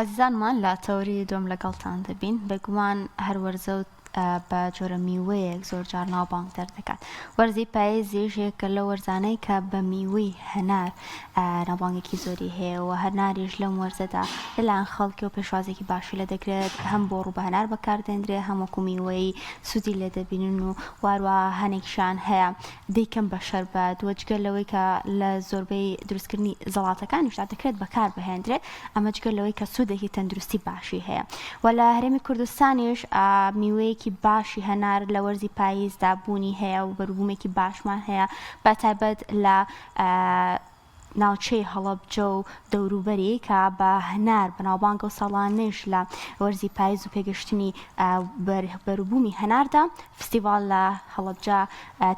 ئازیزانمان لە تەوری دۆم لەگەڵتان دەبین بەگومان هەر وەرزە و بە جۆرە میوەیەک زۆر جار ناوبانگ دەردەکات. وەرزی پاییزیش یەکە لە وەرزانەی کە بە میوەی هەنار ناوبانگێکی زۆری هەیە و هەناریش لەم وەرزەدا لەلایەن خەڵکی و پێشوازێکی باشی لێ دەکرێت، هەم بۆ ڕوو بە هەنار بەکاردێنرێت، هەم وەکو میوەی سوودی لێ دەبینن و واروە هەنێکشان هەیە دەیکەم بە شەربەت وەجگە لەوەی کە لە زۆربەی دروستکردنی زەڵاتەکانیشدا دەکرێت بەکار بهێنرێت، ئەمە جگە لەوەی کە سوودێکی تەندروستی باشی هەیە. و لە هەرێمی کوردستانیش میوەیەکی باشی هەنار لە وەرزی پاییزدا بوونی هەیە و بەروبوومێکی باشمان هەیە بە تایبەت لە ناوچەی هەڵەبجە و دەوروبەری کە بە هەنار بەناوبانگە و ساڵانەش لە وەرزی پاییز و پێگەشتنی بەروبوومی هەناردا فستیڤال لە هەڵەبجە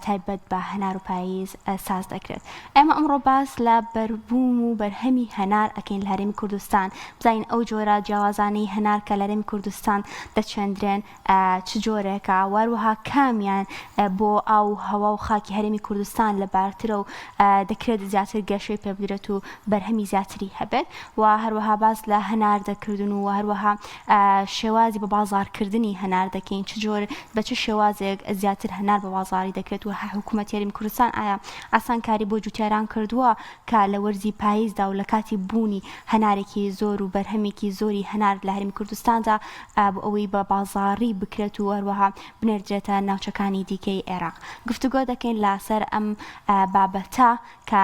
تایبەت بە هەنار و پاییز ساز دەکرێت. ئێمە ئەمڕۆ باس لە بەربووم و بەرهەمی هەنار ئەکەین لە هەرێمی کوردستان، بزانین ئەو جۆرە جیاوازانەی هەنار کە لە هەرێمی کوردستان دەچێندرێن چ جۆرێکە، واروەها کامیان بۆ ئاو هەوا و خاکی هەرێمی کوردستان لە بارترە و دەکرێت زیاتر گەشەی پێ بدرێت و بەرهەمی زیاتری هەبێت. و هەروەها باس لە هەنار دەکردن و هەروەها شێوازی بە بازاڕکردنی هەنار دەکەین، چ جۆر بە چ شێوازێک زیاتر هەنار بە بازاڕی دەکرێت و حکوومەتی هەرێمی کوردستان ئایا ئاسانکاری بۆ جوتیاران کردووە کە لە وەرزی پاییزدا و لە کاتی بوونی هەنارێکی زۆر و بەرهەمێکی زۆری هەنار لە هەرێمی کوردستاندا بۆ ئەوەی بە بازاڕی بکرێت و هەروەها بنێردرێتە ناوچەکانی دیکەی عێراق. گفتوگۆ دەکەین لەسەر ئەم بابەتە کە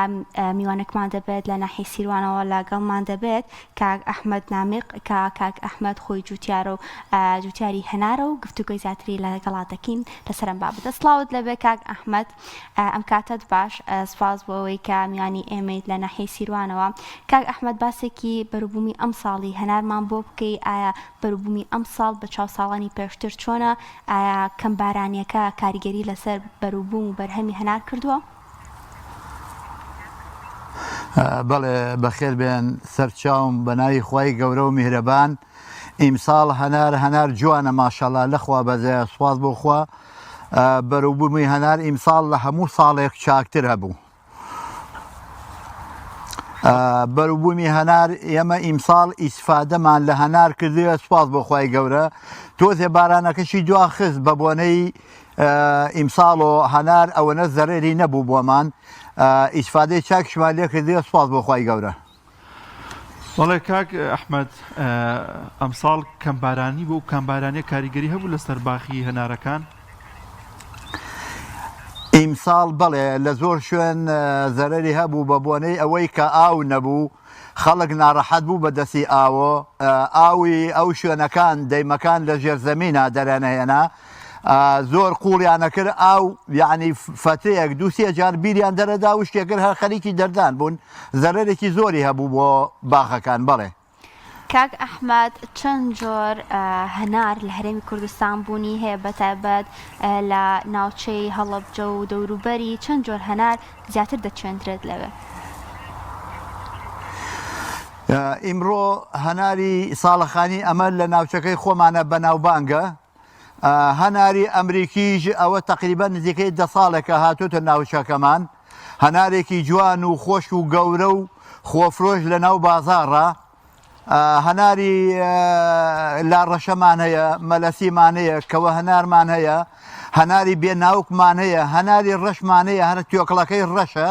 میوانێکمان دەبێت لە ناحیەی سیروانەوە لەگەڵمان دەبێت کاک ئەحمەد نامیق کە کاک ئەحمەد خۆی جوتیارە و جوتیاری هەنارە و گفتوگۆی زیاتری لەگەڵا دەکەین لەسەر ئەم بابەتە. سڵاوت لەبێ کاک ئەحمەد، ئەم کاتت باش، سپاس بۆ ئەوەی کە میوانی ئێمەیت لە ناحیەی سیروانەوە. کاک ئەحمەد باسێکی بەروبوومی ئەم ساڵی هەنارمان بۆ بکەی، ئایا بەروبوومی ئەم ساڵ بە چاو ساڵانی پێشتر چۆنە، ئایا کەم بارانیەکە کاریگەری لەسەر بەروبووم و بەرهەمی هەنار کردووە؟ بەڵێ بەخێر بێن سەرچاوم بە ناوی خوای گەورە و میهرەبان. ئیمساڵ هەنار جوانە ماشەڵڵا لەخوا بەزەیە، سوپاس بۆ خوا. بەروبوومی هەنار ئیمساڵ لە هەموو ساڵێک چاکتر هەبوو. بەروبوومی هەنار ئێمە ئیمساڵ ئیسفادەمان لە هەنار کردووە، سوپاس بۆ خوای گەورە. تۆزێ بارانەکەشی دوا خست بە بۆنەی ئیمساڵ و هەنار ئەوەنە زەرێری نەبوو بۆمان، ئیسفادەی چاکشمان لێ کردووە، سوپاس بۆ خوای گەورە. وەڵێ کاک ئەحمەد، ئەمساڵ کەمبارانی بوو و کەمبارانیە کاریگەری هەبوو لەسەر باخی هەنارەکان؟ ئیمساڵ بەڵێ لە زۆر شوێن زەرەری هەبوو بە بۆنەی ئەوەی کە ئاو نەبوو، خەڵک ناڕەحەت بوو بە دەستی ئاوە، ئاوی ئەو شوێنەکان دەیمەکان لە ژێرزەمینە دەرەنەهێنا، زۆر قوڵیانە کرد ئاو یعنی فەتەیەک دووسێ جار بیریان دەرەدا و شتێکرد هەر خەریکی دەردان بوون، زەرەرێکی زۆری هەبوو بۆ باخەکان. بەڵێ کاک ئەحمەد، چەند جۆر هەنار لە هەرێمی کوردستان بوونی هەیە بەتایبەت لە ناوچەی هەڵەبجە و دەوروبەری، چەند جۆر هەنار زیاتر دەچێندرێت لەوێ؟ ئیمڕۆ هەناری ساڵەخانی ئەمە لە ناوچەکەی خۆمانە بەناوبانگە. هەناری ئەمریکیش ئەوە تەقریبا نزیکەی 10 ساڵێکە هاتوتە ناوچەکەمان، هەنارێکی جوان و خۆش و گەورە و خۆفرۆش لە ناو بازاڕە. هەناری لاڕەشەمان هەیە، مەلەسیمان هەیە، کەوە هەنارمان هەیە، هەناری بێناوکمان هەیە، هەناری ڕەشمان هەیە، هەر توێکڵەکەی ڕەشە.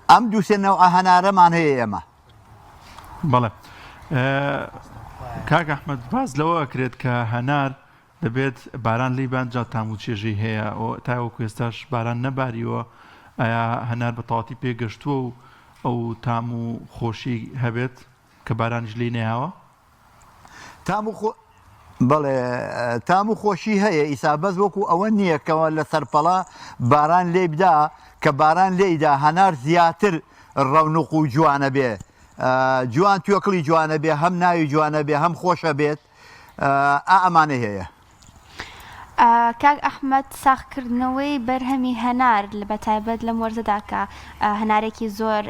ئەم دووسێ نەوع هەنارەمان هەیە ئێمە. بەڵێ کاک ئەحمەد، باز لەوە ئەکرێت کە هەنار دەبێت باران لی بانجا تام و چێژەی هەیە، تاوەکو ئێستاش باران نەباریوە، ئایا هەنار بە تەواوی پێگەشتووە و ئەو تام و خۆشی هەبێت کە بارانیش لێی نەیاوە؟ بەڵێ تام و خۆشی هەیە، ئیسا بەس وەکو ئەوە نییە کەەوە لە سەرپەڵا باران لێ بدا کە باران لێیدا هەنار زیاتر ڕەونق و جوانە بێ، جوان توێکڵی جوانە بێ، هەم ناوی جوانە بێ، هەم خۆشە بێت، ئەمانە هەیە. کاک ئەحمەد، ساختکردنەوەی بەرهەمی هەنار بەتایبەت لەم وەرزەدا کە هەنارێکی زۆر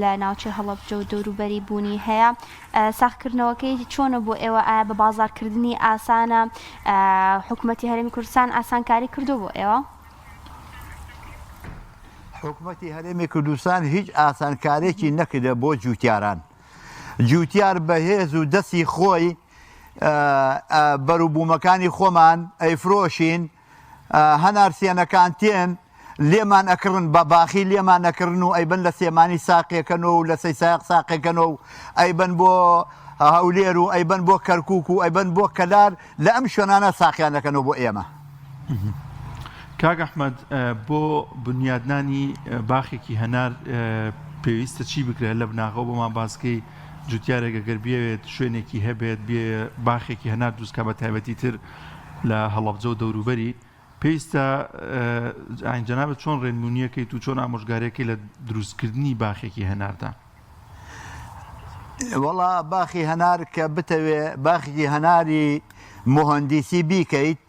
لە ناوچەی هەڵەبجە و دەوروبەری بوونی هەیە، ساختکردنەوەکەی چۆنە بۆ ئێوە؟ ئایا بە بازاڕکردنی ئاسانە؟ حکوومەتی هەرێمی کوردستان ئاسانکاری کردو بۆ ئێوە؟ حکوومەتی هەرێمی کوردستان هیچ ئاسانکارێکی نەکردە بۆ جوتیاران. جوتیار بەهێز و دەستی خۆی بەروبوومەکانی خۆمان ئەیفرۆشین هەنار سێنەکان تێن لێمان ئەکردن بە باخی لێمان نەکردن و ئەیبن لە سێمانی ساقێکەنەوە و لە سەیساق ساقێکەنەوە و ئەیبن بۆ هەولێر و ئەیبن بۆ کەرکووک و ئەیبن بۆ کەلار لە ئەم شوێنانە ساقیان دەکەنەوە بۆ ئێمە. کاک ئەحمەد بۆ بنیادنانی باخێکی هەنار پێویستە چی بکرێت لە بناغەوە بۆمان باسکەی جوتیارێک ئەگەر بێت شوێنێکی هەبێت بێ باخێکی هەنار دروستکە بە تایبەتی تر لە هەڵەبجە و دەوروبەری پێویستە ئاینجەنابێت چۆن ڕێنمونیەکەیت و چۆن ئامۆژگارەکەی لە دروستکردنی باخێکی هەناردا؟ وەڵا باخی هەنار کە بتەوێ باخێکی هەناری مهندسی بیکەیت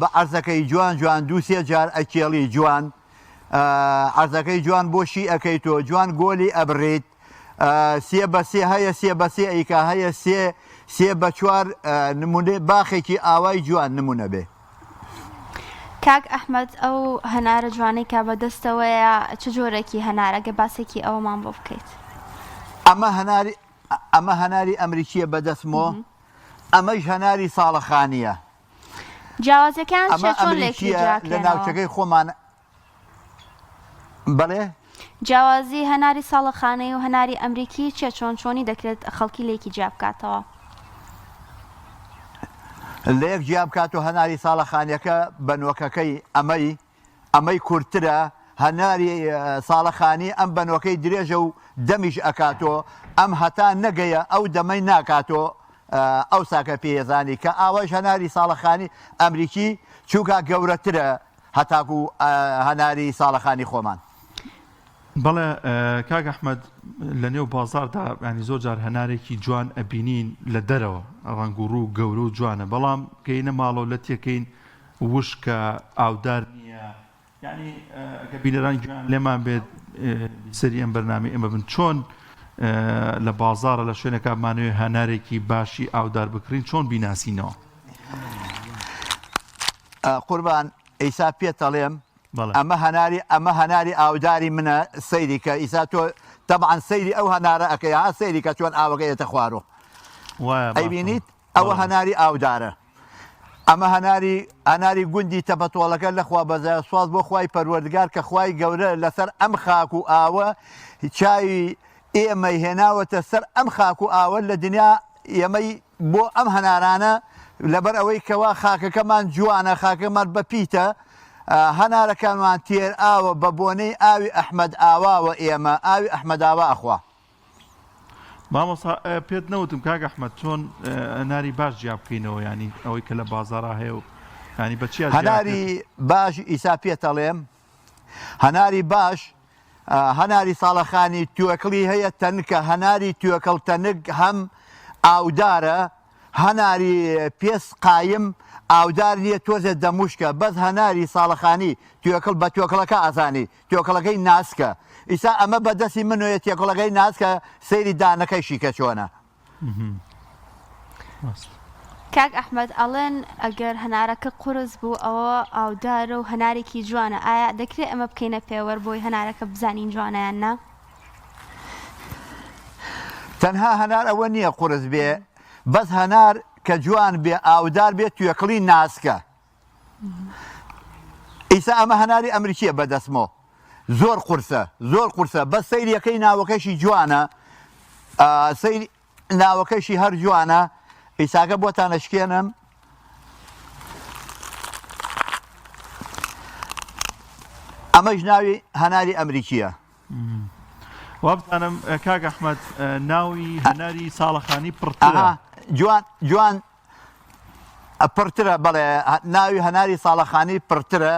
بە عەرزەکەی جوان جوان دووسێ جار ئەکێڵی جوان عەرزەکەی جوان بۆشی ئەەکەیتەوە جوان گۆلی ئەبڕیت سێ بە سێ هەیە سێ بە سێ ئەیکا هەیە سێ بە چوار نمونێ باخێکی ئاوای جوان نمونە بێ. کاک ئەحمەد ئەو هەنارە جوانەی کا بەدەستەوەیە چ جۆرەکی هەنارەگە باسێکی ئەوەمان بۆ بکەیت؟ ئەمە هەناری ئەمریکیە بەدەستمەوە ئەمەش هەناری ساڵەخانیە. جیاوازەکان چۆن لە ناوچەکەی خۆمان بەڵێ جیاوازی هەناری ساڵەخانەی و هەناری ئەمریکی چۆنی دەکرێت خەڵکی لێکی جیا بکاتەوە؟ لە یەک جیا بکاتەوە هەناری ساڵەخانیەکە بەنۆکەکەی ئەمەی کورتترە هەناری ساڵەخانی ئەم بەنۆکەی درێژە و دەمیش ئەکاتۆ ئەم هەتا نەگەیە ئەو دەمەی ناکاتۆ ئەو ساکە پێزانی کە ئاواش هەناری ساڵەخانی ئەمریکی چووکە گەورەترە هەتاکو هەناری ساڵەخانی خۆمان. بەڵێ کاک ئەحمەد لە نێو بازاردا ینی زۆر جار هەنارێکی جوان ئەبینین لە دەرەوە ڕەنگ و ڕوو گەورە و جوانە بەڵام گەینە ماڵەوە لە تێکەین وشکە ئاودار نییە یعنی ئەگە بینەران گویان لێمان بێت سەری ئەم بەرنامەی ئێمە بن چۆن لە بازارە لە شوێنێکە بمانەوێت هەنارێکی باشی ئاودار بکڕین چۆن بیناسینەوە؟ قوربان ئەیسا پێتەڵێم ئەمە هەناری ئاوداری منە سەیری کە ئیسا تۆ تەبعاً سەیری ئەو هەنارە ئەەکەی ها سەیری کە چۆن ئاوەکەیەتە خوارۆ ئەیبینیت ئەوە هەناری ئاودارە. ئەمە هەناری گوندی تەپەتۆڵەکە لەخوا بەزای سواز بۆ خوای پەروەردگار کە خوای گەورە لەسەر ئەم خاک و ئاوە چاوی ئێمەی هێناوەتە سەر ئەم خاک و ئاوە لە دنیا ئێمەی بۆ ئەم هەنارانە لەبەر ئەوەی کەوا خاکەکەمان جوانە خاکەمان بەپیتە هەنارەکانمان تێر ئاوە بە بۆنەی ئاوی ئەحمەد ئاواوە ئێمە ئاوی ئەحمەد ئاوا ئەخوا. مامۆستا پێت نەوتم کاک ئەحمەد چۆن هەناری باش جیا بکەینەوە ینی ئەوەی کە لە بازارە هەیە و ینی بەچی هەناری باش ئیسا پێتەڵێم هەناری باش هەناری ساڵەخانی توێکڵی هەیە تەنکە هەناری توێکەڵ تەنک هەم ئاودارە هەناری پێس قایم ئاودار نییە تۆزێت دەموشکە بەس هەناری ساڵەخانی توێکڵ بە توێکڵەکە ئازانی توێکڵەکەی ناسکە ئیسا ئەمە بەدەستی منوێ تێکڵەکەی ناسکە سەیری دانەکەیشی کە چۆنە. کاک ئەحمەد ئەڵێن ئەگەر هەنارەکە قورس بوو ئەوە ئاودارە و هەنارێکی جوانە ئایا دەکرێت ئەمە بکەینە پێوەەر بۆی هەنارەکە بزانین جوانیان نا؟ تەنها هەنار ئەوە نییە قورس بێ بەس هەنار کە جوان بێ ئاودار بێت توێکڵی ناسکە. ئیسا ئەمە هەناری ئەمریکیە بەدەستمەوە زۆر قورسە بەس سەیریەکەی ناوەکەشی جوانە سەیری ناوەکەشی هەر جوانە. ئیساکە بۆتان ئەشکێنم ئەمەش ناوی هەناری ئەمریکیە. وابزانم کاک ئەحمەد ناوی هەناری ساڵەخانی پڕترە جوان پڕترە بەڵێ ناوی هەناری ساڵەخانی پڕترە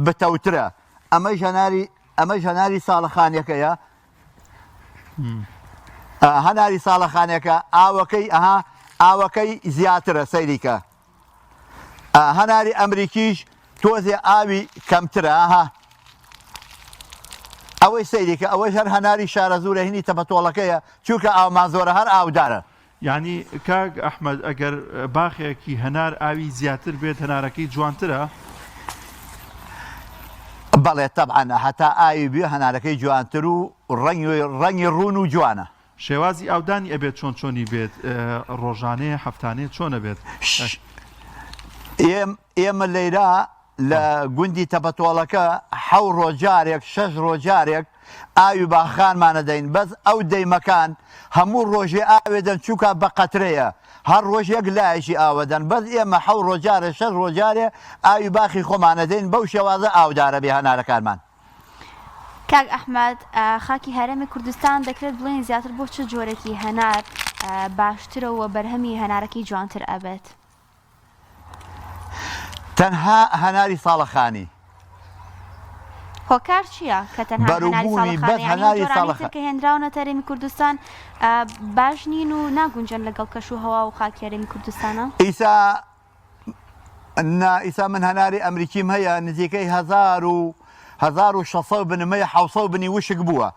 بتەوترە ئەمەش هەناری ساڵەخانیەکەیە هەناری ساڵەخانیەکە ئاوەکەی زیاترە سەیریکە هەناری ئەمریکیش تۆزێ ئاوی کەمترە ئەوەی سەیریکە ئەوەی هەر هەناری شارە زوورە هینی تەپەتۆڵەکەیە چووکە ئاومان زۆرە هەر ئاودارە. یعنی کاک ئەحمەد ئەگەر باخێکی هەنار ئاوی زیاتر بێت هەنارەکەی جوانترە؟ بەڵێ تەبعەن هەتا ئاوی بێ هەنارەکەی جوانتر و ڕەنگی ڕوون و جوانە. شێوازی ئاودانی ئەبێت چۆنی بێت ڕۆژانەیە هەفتانەیە چۆنە بێت ئێمە لەیرا لە گوندی تەپەتۆڵەکە 7 ڕۆژارێک 6 ڕۆژارێک ئاوی باخانمانە دەین بەس ئەو دەیمەکان هەموو ڕۆژێ ئاوێدەن چووکە بە قەترەیە هەر ڕۆژێک لایشی ئاوەدەن بەس ئێمە 7 ڕۆژارە 6 ڕۆژارێ ئاوی باخی خۆمانە دەین بەو شێوازە ئاودارە بێ هەنارەکانمان. کاک ئەحمەد خاکی هەرێمی کوردستان دەکرێت بڵێن زیاتر بۆ چه جۆرێکی هەنار باشترەوە بەرهەمی هەنارەکەی جوانتر ئەبێت؟ تەنها هەناری ساڵەخانی هۆکار چییە کە تەنها هەناری ساڵەخانی کە هێنراونە هەرێمی کوردستان باش نین و ناگونجن لەگەڵ کەش و هەوا و خاکی هەرێمی کوردستانە؟ ئیسا من هەناری ئەمریکیم هەیە نزیکەی 1600 بنمەیە 700 بنی وشک بووە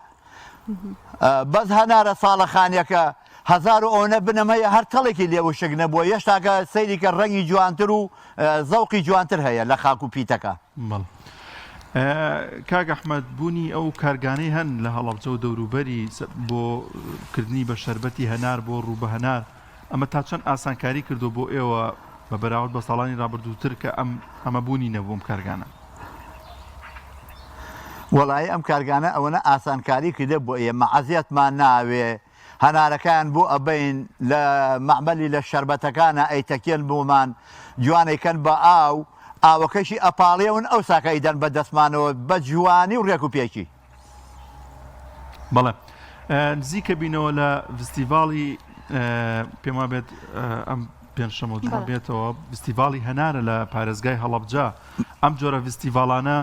بەس هەنارە ساڵەخانیەکە 1000 ئەوە بنەمەیە هەر تەڵێکی لێ وشک نەبووە هێشتاکە سەیریکە ڕەنگی جوانتر و زەوقی جوانتر هەیە لە خاک و پیتەکە. کاک ئەحمەد بوونی ئەو کارگانەی هەن لە هەڵەبجە و دەوروبەری بۆ کردنی بە شەربەتی هەنار بۆ ڕوو بە هەنار ئەمە تا چەند ئاسانکاری کردو بۆ ئێوە بە بەراورد بە ساڵانی ڕابردووتر کە ئەمە بوونی نەبووم کارگانە؟ وەڵایی ئەم کارگانە ئەوەنە ئاسانکاری کردە بۆ ئێمە عەزیەتمان ناوێ هەنارەکان بۆ ئەبین لە مەعمەلی لە شەربەتەکانە ئەیتەکێن بۆمان جوانەکەن بە ئاوەکەشی ئەپاڵێون ئەو ساکە ئیدەن بە دەستمانەوە بە جوانی و ڕێک و پێکی. بەڵێ نزیکە بینەوە لە فستیڤاڵی پێما بێت ئەم پێنجشەمە بێتەوە فستیڤاڵی هەنارە لە پارێزگای هەڵەبجە ئەم جۆرە فستیڤاڵانە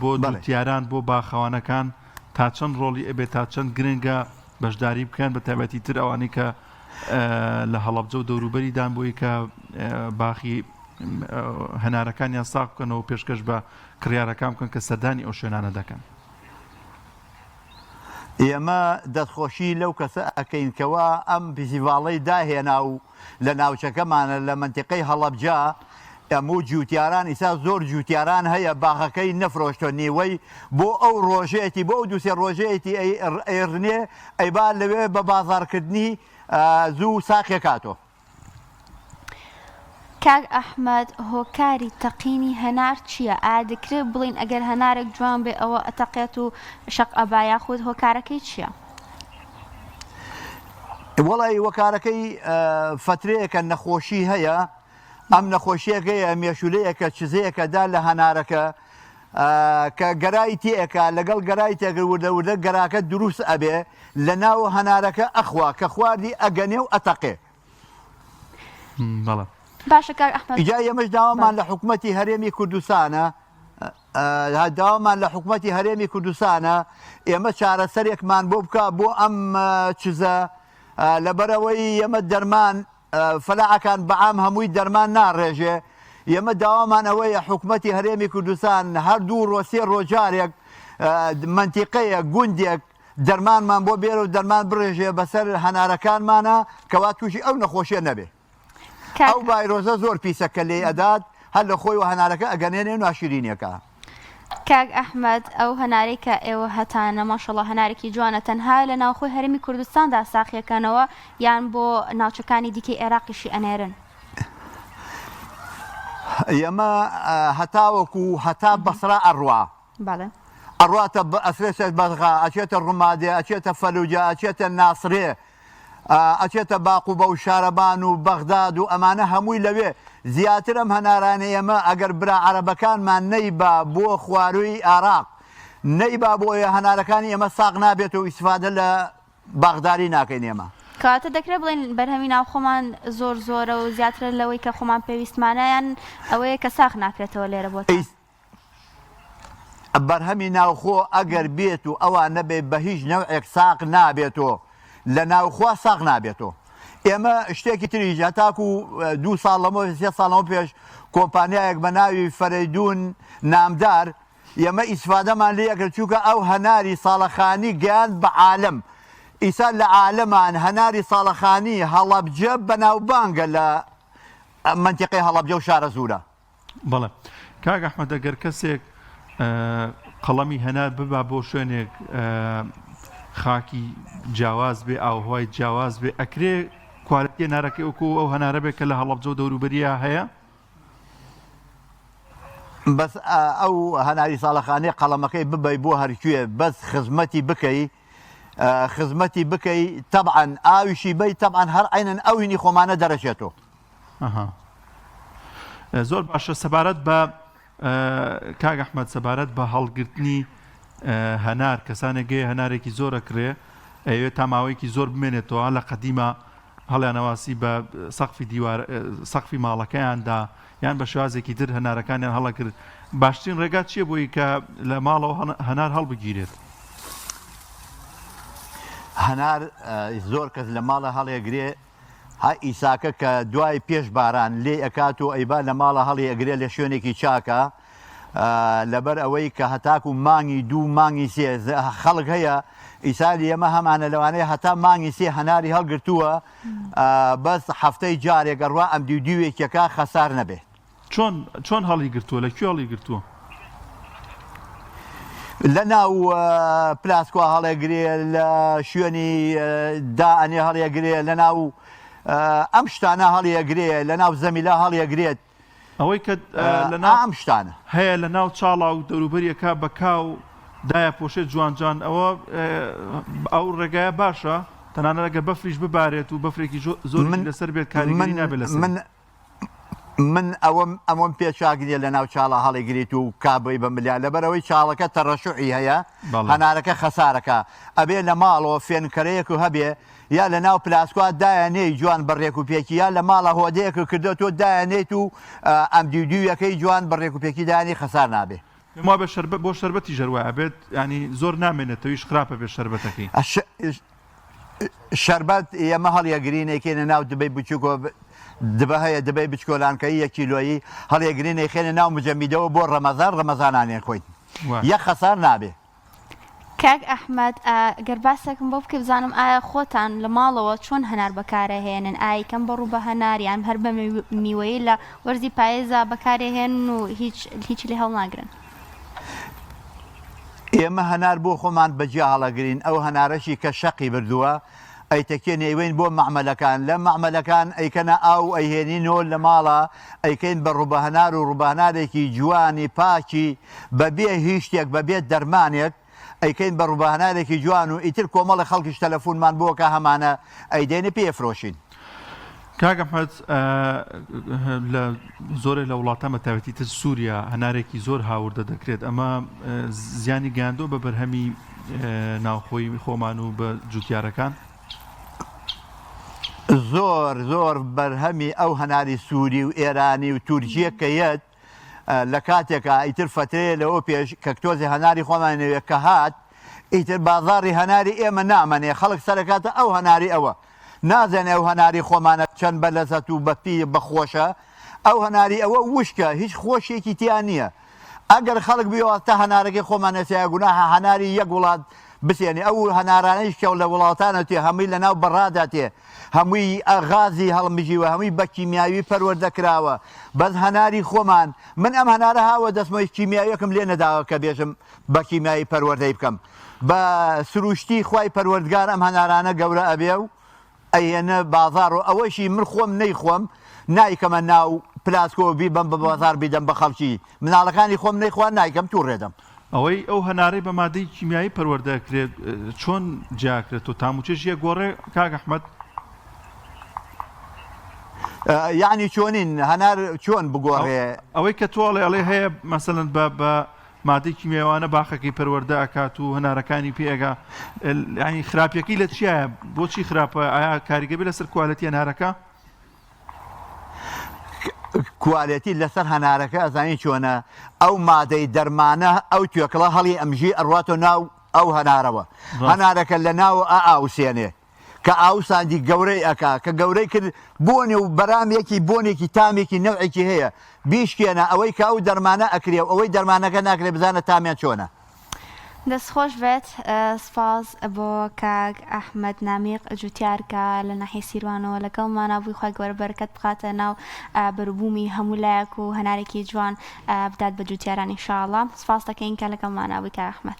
بۆ دووتیاران بۆ باخەوانەکان تا چەند ڕۆڵی ئەبێت تا چەند گرنگە بەشداری بکەن بە تایبەتی تر ئەوانەی کە لە هەڵەبجە و دەوروبەریدان بۆی کە باخی هەنارەکانیان ساغ بکەنەوە پێشکەش بە کڕیارەکان بکەن کە سەردانی ئەو شوێنانە دەکەن. ئێمە دەستخۆشی لەو کەسە ئەکەینکەوە ئەم فستیڤاڵەی داهێنا و لە ناوچەکەمانە لە منتیقەی هەڵەبجە ئەموو جووتیاران ئیسا زۆر جووتیاران هەیە باخەکەی نەفرۆشتۆ نیوەی بۆ ئەو ڕۆژێتی بۆ ئەو دووسێ ڕۆژەیەتی ئێڕنێ ئەیبا لەوێ بە بازارکردنی زوو ساقیەکاتۆ. کاک ئەحمەد هۆکاری تەقینی هەنار چییە؟ ئایا دەکرێت بڵین ئەگەر هەنارێک جوان بێ ئەوە ئەتەقێت و شەق ئەبا یاخود هۆکارەکەی چییە؟ وەڵی وەکارەکەی فترەیەکە نەخۆشی هەیە ئەم نەخۆشیەکەیە مێشولەیەکە چزەیەکەدا لە هەنارەکە کە گەرای تێەکە لەگەڵ گەرای تێگەوردەوردە گەراکە دروست ئەبێ لە ناو هەنارەکە ئەخوا کە خواردی ئەگەنێ و ئەتەقێ. باشە کاک ئەحمەد ئیجا ئێمەش داوامان لە حکوومەتی هەرێمی کوردستانە داوامان لە حکوومەتی هەرێمی کوردستانە ئێمە چارەسەرێکمان بۆ بکە بۆ ئەم چزە لەبەرەوەی ئێمە دەرمان فەلاعەکان بەعام هەمووی دەرمان ناڕێژێ ئێمە داوامان ئەوەیە حکوومەتی هەرێمی کوردستان هەردوو ڕۆسێ ڕۆژارێک منتیقەیە گوندێک دەرمانمان بۆ بێرە و دەرمان بڕێژێ بەسەر هەنارەکانمانە کەوا تووشی ئەو نەخۆشیە نەبێ. ئەو ڤایرۆزە زۆر پیسەکە لێ ئەدات هەر لە خۆی و هەنارەکە ئەگەنێنێ و ناشرینیەکە. کاک ئەحمەد ئەو هەناری کە ئێوە هەتانە ماشەڵڵا هەنارێکی جوانە تەنها لە ناوخۆی هەرێمی کوردستاندا ساخیەکەنەوە یان بۆ ناوچەکانی دیکەی عێراقیشی ئەنێرن؟ ئێمە هەتاوەکو هەتا بەسرا ئەڕوا ئەڕاتە ئەسرێت بەغا ئەچێتە ڕوومادێ ئەچێتە فەلوجە ئەچێتە ناسرێ ئەچێتە باقوبە و شارەبان و بەغداد و ئەمانە هەمووی لەوێ زیاتر ئەم هەنارانە ئێمە ئەگەر برا عەرەبەکانمان نەیبا بۆ خواروی عێراق نەیبا بۆیە هەنارەکانی ئێمە ساغ نابێت و ئیسفادە لە باغداری ناکەین ئێمە. کەواتە دەکرێت بڵێن بەرهەمی ناو خۆمان زۆر زۆرە و زیاترە لەوەی کە خۆمان پێویستمانەیان ئەوەیە کە ساغ ناکرێتەوە لێرە بۆ بەرهەمی ناوخۆ ئەگەر بێت و ئەوان نەبێ بە هیچ نەوعێک ساغ نابێتەوە لە ناوخوا ساغ نابێتەوە. ئێمە شتێکی تریژ هەتاکو 2 ساڵ لەمە 3 ساڵەوە پێش کۆمپانیایەک بە ناوی فەرەیدون نامدار ئێمە ئیسفادەمان لێ ئەگەر چووکە ئەو هەناری ساڵەخانی گەیاند بە عالەم ئیسا لە عالەمان هەناری ساڵەخانی هەڵەبجە بەناوبانگە لە منتیقەی هەڵەبجە و شارە زوورە. بەڵێ کاک ئەحمەد ئەگەر کەسێک قەڵەمی هەنار ببا بۆ شوێنێک خاکی جیاواز بێ ئاوهوای جیاواز بێ ئەکرێ کوالەتی هەنارەکەی وەکو ئەو هەنارە بێت کە لە هەڵەبجە و دەوروبەریە هەیە؟ بەس ئەو هەناری ساڵەخانەی قەڵەمەکەی ببەی بۆ هەرکوێ بەس خزمەتی بکەی طبعاً ئاویشی بەی طبعاً هەر عینەن ئەوینی خۆمانە دەرەچێتەوە. زۆر باشە. سەبارەت بە کاک ئەحمەد سەبارەت بە هەڵگرتنی هەنار کەسانێکگەی هەنارێکی زۆرەکرێ ئەوێت تا ماوەیەکی زۆر بمێنێتەوە لە قەدیمە هەڵیانەواسی بە سەقفی ماڵەکەیاندا یان بە شێوازێکی تر هەنارەکانیان هەڵەکرد. باشترین ڕێگات چییە بۆی کە لە ماڵەوە هەنار هەڵبگیرێت؟ هەنار زۆر کەس لە ماڵە هەڵێگرێ ها ئیساکە کە دوای پێش باران لێ ئەکات و ئەیبا لە ماڵە هەڵی ئەگرێ لە شوێنێکی چاکە لەبەر ئەوەی کە هەتاکو مانگی دوو مانگی سێ خەڵک هەیە ئیسالی ئەمە هەمانە لەوانەیە هەتا مانگی سێ هەناری هەڵگرتووە بەس هەفتەی جارێک ڕوا ئەم دیوێکێکا خەسار نەبێت. چۆن هەڵی گرتووە؟ لەکوێ هەڵی گرتووە؟ لە ناو پلاسکۆ هەڵێگرێ لە شوێنی دائەنێ هەڵێگرێ لە ناو ئەم شتانە هەڵیەگرێ لە ناو زەمیلا هەڵیەگرێت. ئەوەی کە ئەم شتانە هەیە لە ناو چاڵا و دەوروبەریەکە بە کاو دایە پۆشێت جوانجان ئەو ڕێگایە باشە تەنانە ئەگەر بەفریش ببارێت و بەفرێکی زۆر لەسەر بێت کاریگەری نابێت لەسەر. من ئەوەم پێچاگرێ لە ناو چاڵە هەڵیگریت و کابی بە ملیان لەبەرەوەی چاڵەکە تەڕەشوعی هەیە هەنارەکە خەسارەکە ئەبێ لە ماڵەوە فێنکەرەیەک و هەبێ یا لە ناو پلاسکوات دایانەی جوان بەڕێک و پێکی یا لە ماڵە هۆدەیەک کردێتەوە دایانێت و ئەم دیویەکەی جوان بەڕێک و پێکی دایانی خەسار نابێ. ما بۆ شەربەتی ژەروایە بێت ینی زۆر نامێنێتەوەیش خراپە بێت شەربەتەکەی. شەربەت ئێمە هەڵیەگرینێکێنە ناو دبەی بچووکۆ دبە هەیە دبەی بچکۆلانکەی 1 کیلۆیی هەڵیەگرینەی خێنە ناو مجەمیدەوە بۆ ڕەمەزانانێن خۆین یەک خەسار نابێ. کاک ئەحمەد گەر باسێکم بۆ بکە بزانم ئایا خۆتان لە ماڵەوە چۆن هەنار بەکارەهێنن ئای کەم بەڕوو بە هەناریان هەر بە میوەیە لە وەرزی پایێزە بەکارێهێن و هیچ لێ هەڵ ناگرن؟ ئێمە هەنار بۆ خۆمان بەجیا هەڵەگرین ئەو هەنارەشی کە شەقی بردووە ئەیتەکێن ئەیوێن بۆ مەعمەلەکان لە مەعمەلەکان ئەیکەنە ئاو ئەیهێنینەوە لە ماڵە ئەیکەین بە ڕوبەهەنار و ڕوبەهەنارێکی جوانی پاکی بەبێ هیچ شتێک بەبێت دەرمانێک ئەیکەین بە ڕوبەهەنارێکی جوان و ئیتر کۆمەڵی خەڵکیش تەلەفۆنمان بۆکە هەمانە ئەیدێنە پێفرۆشین. کاک ئەحمەد لە زۆرێک لە وڵاتە مەتاوەتی تر سووریا هەنارێکی زۆر هاوردە دەکرێت ئەمە زیانی گەیاندۆ بە بەرهەمی ناوخۆی خۆمان و بە جوتیارەکان؟ زۆر بەرهەمی ئەو هەناری سووری و ئێرانی و تورکیە کەیەت لە کاتێکە ئیتر فترەیە لەوە پێش کە کتۆزی هەناری خۆمانەوێت کە هات ئیتر بازاڕی هەناری ئێمە نامەنێ خەڵک سەرکاتە ئەو هەناری ئەوە نازانێ ئەو هەناری خۆمانە چەند بە لەزەت و بەپی بەخۆشە ئەو هەناری ئەوە وشکە هیچ خۆشیێکی تیان نییە. ئەگەر خەڵک بیەوە تا هەنارەکەی خۆمانەسیە گوناها هەناری یەک وڵات بسێنی ئەو هەنارانەیش کە لە وڵاتانە تێ هەمووی لە ناو بەڕادا تێ هەمووی غازی هەڵمژیوە هەمووی بە کیمیاوی پەروەردەکراوە بەس هەناری خۆمان من ئەم هەنارە هاوە دەستمەوەی کیمیاویەکەم لێ نەداوە کە بێژم بە کیمیایی پەروەردەی بکەم بە سروشتی خوای پەروەردگار ئەم هەنارانە گەورە ئەبێ و ئەیەنە بازار و ئەوەشی من خۆم نەیخۆم نایکەمە ناو پلاسکۆبی بەم بە بازار بیدەم بە خەڵکی مناڵەکانی خۆم نەیخوان نایکەم تووڕێدەم. ئەوەی ئەو هەنارەی بە مادەی کیمیایی پەروەردەکرێت چۆن جیاکرێت و تاموچێژیە گۆڕێ کاک ئەحمەد؟ یعنی چۆنین هەنار چۆن بگۆڕێ؟ ئەوەی کە تۆڵێ ئەڵێ هەیە مەسەلەن بە مادەی کیمیاوانە باخەکەی پەروەردە ئەکات و هەنارەکانی پێگا ینی خراپیەکەی لە چیایە؟ بۆچی خراپە؟ ئایا کاریگەبی لەسەر کوالەتی هەنارەکە؟ کوالەتی لەسەر هەنارەکە ئەزانی چۆنە ئەو مادەی دەرمانە ئەو توێکڵە هەڵی ئەمژی ئەڕاتۆ ناو ئەو هەنارەوە هەنارەکە لە ناوە ئاوسێنێ کە ئاوساندی گەورەی ئەکا کە گەورەی کرد بۆنێ و بەرامێکی بۆنێکی تامێکی نەوعێکی هەیە بیشکێنە ئەوەی کە ئەو دەرمانە ئەکرێ و ئەوەی دەرمانەکە ناکرێ بزانە تامیان چۆنە. دەستخۆش بێت سپاس بۆ کاک ئەحمەد نامیق جوتیارکە لە ناحیە سیروانەوە لەگەڵمانە بووی خۆی گەورە بەرەکەت بخاتە ناو بەروبوومی هەموو لایەک و هەنارێکی جوان بدات بە جوتیاران ئینشاءڵڵا. سپاس دەکەین کە لەگەڵمانە بووی کاک ئەحمەد.